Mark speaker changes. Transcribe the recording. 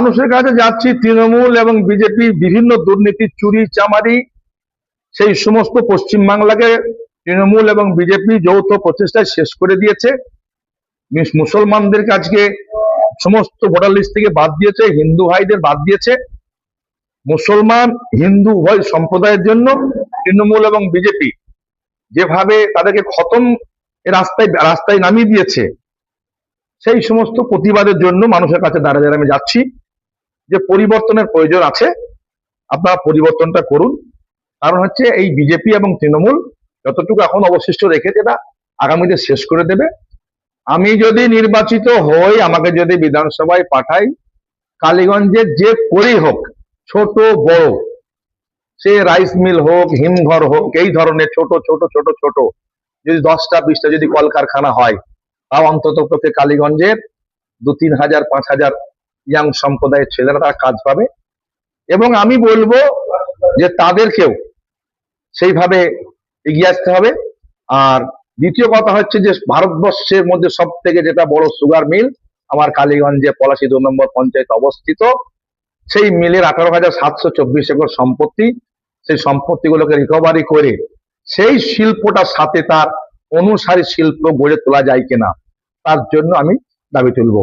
Speaker 1: মানুষের কাছে যাচ্ছি তৃণমূল এবং বিজেপি বিভিন্ন দুর্নীতি, চুরি চামারি, সেই সমস্ত পশ্চিমবাংলাকে তৃণমূল এবং বিজেপি যৌথ প্রচেষ্টায় শেষ করে দিয়েছে। মুসলমানদের কাছে সমস্ত ভোটার লিস্ট থেকে বাদ দিয়েছে, হিন্দু ভাইদের বাদ দিয়েছে। মুসলমান হিন্দু উভয় সম্প্রদায়ের জন্য তৃণমূল এবং বিজেপি যেভাবে তাদেরকে খতম রাস্তায় রাস্তায় নামিয়ে দিয়েছে, সেই সমস্ত প্রতিবাদের জন্য মানুষের কাছে দাঁড়িয়ে আমি যাচ্ছি যে পরিবর্তনের প্রয়োজন আছে, আপনারা পরিবর্তনটা করুন। কারণ হচ্ছে এই বিজেপি এবং তৃণমূল যতটুকু এখন অবশিষ্ট রেখেছে তা আগামীতে শেষ করে দেবে। আমি যদি নির্বাচিত হই, আমাকে যদি বিধানসভায় পাঠাই, কালীগঞ্জের যে করেই হোক, ছোট বড়, সে রাইস মিল হোক, হিমঘর হোক, এই ধরনের ছোট ছোট ছোট ছোট যদি 10টা 20টা যদি কলকারখানা হয়, তাও অন্তত পক্ষে কালীগঞ্জের 2-3 হাজার 5 হাজার ইয়াং সম্প্রদায়ের ছেলেরা তারা কাজ পাবে। এবং আমি বলবো যে তাদেরকেও সেইভাবে এগিয়ে আসতে হবে। আর দ্বিতীয় কথা হচ্ছে যে ভারতবর্ষের মধ্যে সব থেকে যেটা বড় সুগার মিল আমার কালীগঞ্জে পলাশী 2 নম্বর পঞ্চায়েত অবস্থিত, সেই মিলের 18,724 একর সম্পত্তি, সেই সম্পত্তিগুলোকে রিকভারি করে সেই শিল্পটার সাথে তার অনুসারী শিল্প গড়ে তোলা যায় কিনা, তার জন্য আমি দাবি তুলব।